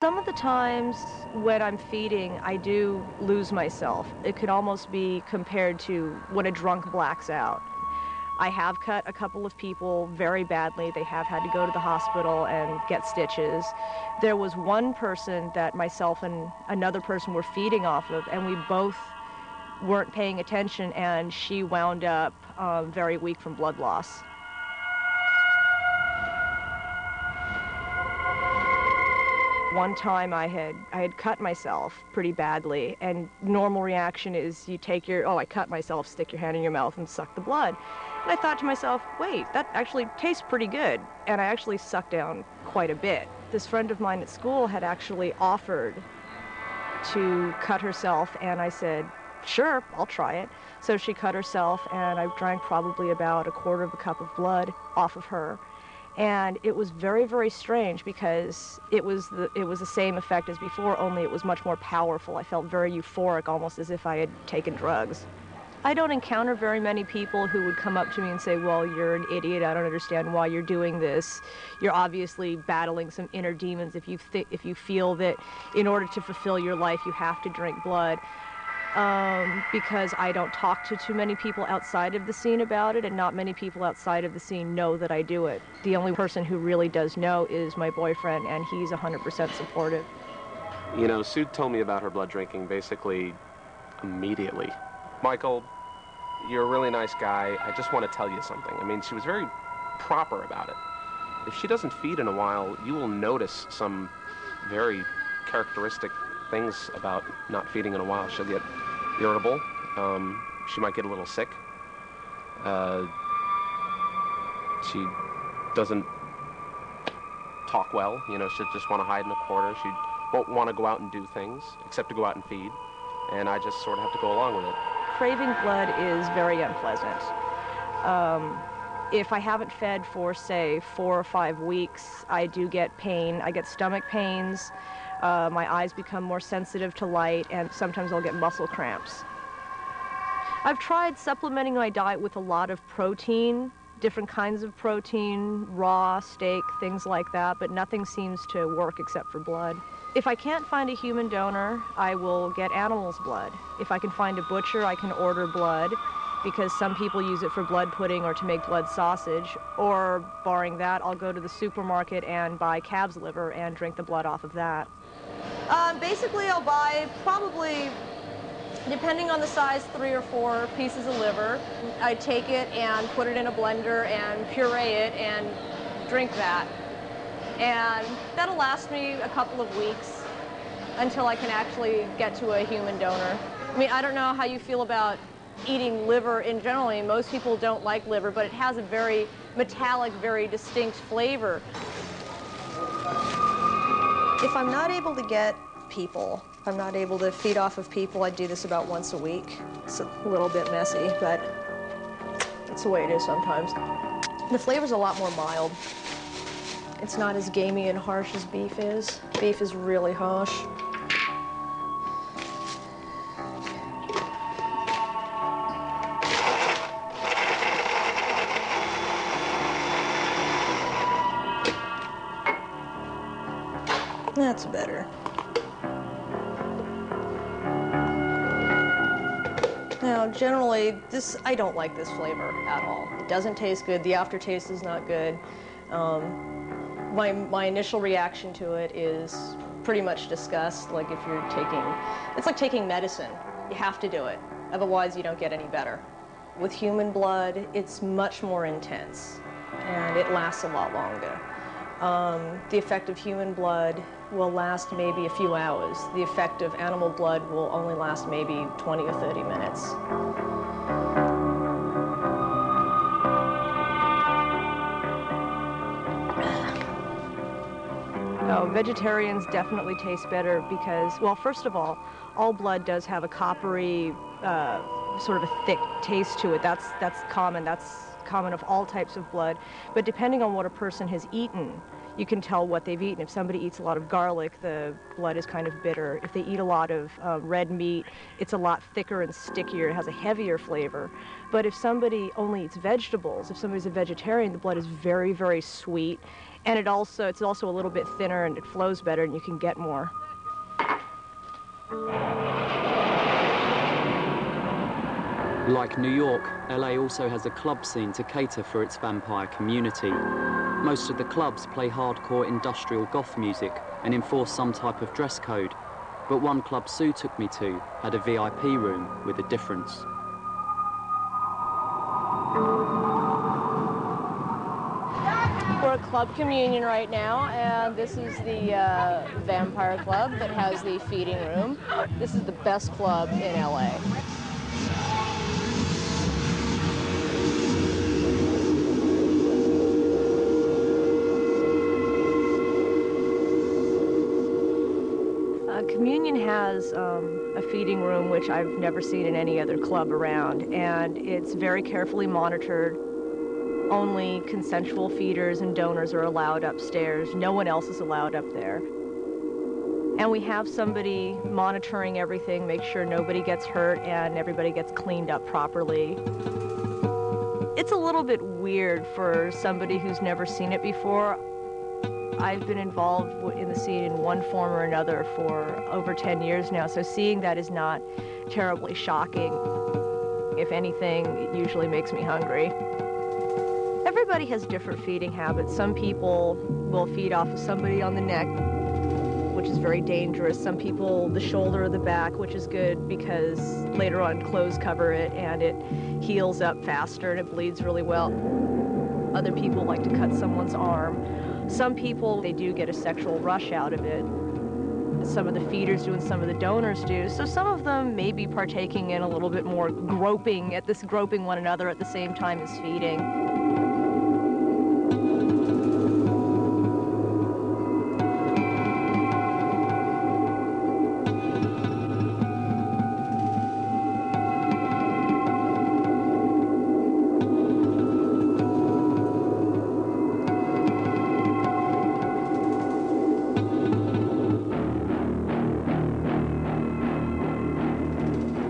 Some of the times when I'm feeding, I do lose myself. It could almost be compared to when a drunk blacks out. I have cut a couple of people very badly. They have had to go to the hospital and get stitches. There was one person that myself and another person were feeding off of, and we both weren't paying attention, and she wound up very weak from blood loss. One time I had cut myself pretty badly, and normal reaction is you take your, oh, I cut myself, stick your hand in your mouth and suck the blood. And I thought to myself, wait, that actually tastes pretty good. And I actually sucked down quite a bit. This friend of mine at school had actually offered to cut herself, and I said, sure, I'll try it. So she cut herself, and I drank probably about 1/4 of a cup of blood off of her. And it was very, very strange because it was the same effect as before, only it was much more powerful. I felt very euphoric, almost as if I had taken drugs. I don't encounter very many people who would come up to me and say, well, you're an idiot, I don't understand why you're doing this. You're obviously battling some inner demons if you feel that in order to fulfill your life you have to drink blood. Because I don't talk to too many people outside of the scene about it, and not many people outside of the scene know that I do it. The only person who really does know is my boyfriend, and he's 100% supportive. You know, Sue told me about her blood drinking basically immediately. Michael, you're a really nice guy. I just want to tell you something. I mean, she was very proper about it. If she doesn't feed in a while, you will notice some very characteristic things about not feeding in a while. She'll get irritable. She might get a little sick. She doesn't talk well. You know, she'll just want to hide in a corner. She won't want to go out and do things, except to go out and feed. And I just sort of have to go along with it. Craving blood is very unpleasant. If I haven't fed for, say, 4 or 5 weeks, I do get pain. I get stomach pains. My eyes become more sensitive to light, and sometimes I'll get muscle cramps. I've tried supplementing my diet with a lot of protein, different kinds of protein, raw, steak, things like that, but nothing seems to work except for blood. If I can't find a human donor, I will get animal's blood. If I can find a butcher, I can order blood, because some people use it for blood pudding or to make blood sausage, or barring that, I'll go to the supermarket and buy calf's liver and drink the blood off of that. Basically, I'll buy probably, depending on the size, 3 or 4 pieces of liver. I take it and put it in a blender and puree it and drink that. And that'll last me a couple of weeks until I can actually get to a human donor. I mean, I don't know how you feel about eating liver in general. I mean, most people don't like liver, but it has a very metallic, very distinct flavor. If I'm not able to get people, if I'm not able to feed off of people, I do this about once a week. It's a little bit messy, but it's the way it is sometimes. The flavor's a lot more mild. It's not as gamey and harsh as beef is. Beef is really harsh. That's better. Now, generally, I don't like this flavor at all. It doesn't taste good. The aftertaste is not good. My initial reaction to it is pretty much disgust. Like if you're it's like taking medicine. You have to do it. Otherwise, you don't get any better. With human blood, it's much more intense, and it lasts a lot longer. The effect of human blood will last maybe a few hours. The effect of animal blood will only last maybe 20 or 30 minutes. Oh, vegetarians definitely taste better because, well, first of all blood does have a coppery, sort of a thick taste to it. That's common. That's common of all types of blood. But depending on what a person has eaten, you can tell what they've eaten. If somebody eats a lot of garlic, the blood is kind of bitter. If they eat a lot of red meat, it's a lot thicker and stickier. It has a heavier flavor. But if somebody only eats vegetables, if somebody's a vegetarian, the blood is very, very sweet, And it's also a little bit thinner and it flows better and you can get more. Like New York, LA also has a club scene to cater for its vampire community. Most of the clubs play hardcore industrial goth music and enforce some type of dress code. But one club Sue took me to had a VIP room with a difference. We're at Club Communion right now, and this is the vampire club that has the feeding room. This is the best club in LA. Communion has a feeding room which I've never seen in any other club around, and it's very carefully monitored. Only consensual feeders and donors are allowed upstairs. No one else is allowed up there. And we have somebody monitoring everything, make sure nobody gets hurt and everybody gets cleaned up properly. It's a little bit weird for somebody who's never seen it before. I've been involved in the scene in one form or another for over 10 years now, so seeing that is not terribly shocking. If anything, it usually makes me hungry. Everybody has different feeding habits. Some people will feed off of somebody on the neck, which is very dangerous. Some people the shoulder or the back, which is good because later on clothes cover it and it heals up faster and it bleeds really well. Other people like to cut someone's arm. Some people, they do get a sexual rush out of it. Some of the feeders do and some of the donors do. So some of them may be partaking in a little bit more groping one another at the same time as feeding.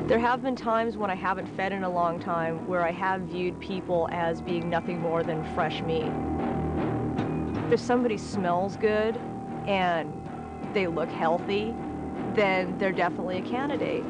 There have been times when I haven't fed in a long time where I have viewed people as being nothing more than fresh meat. If somebody smells good and they look healthy, then they're definitely a candidate.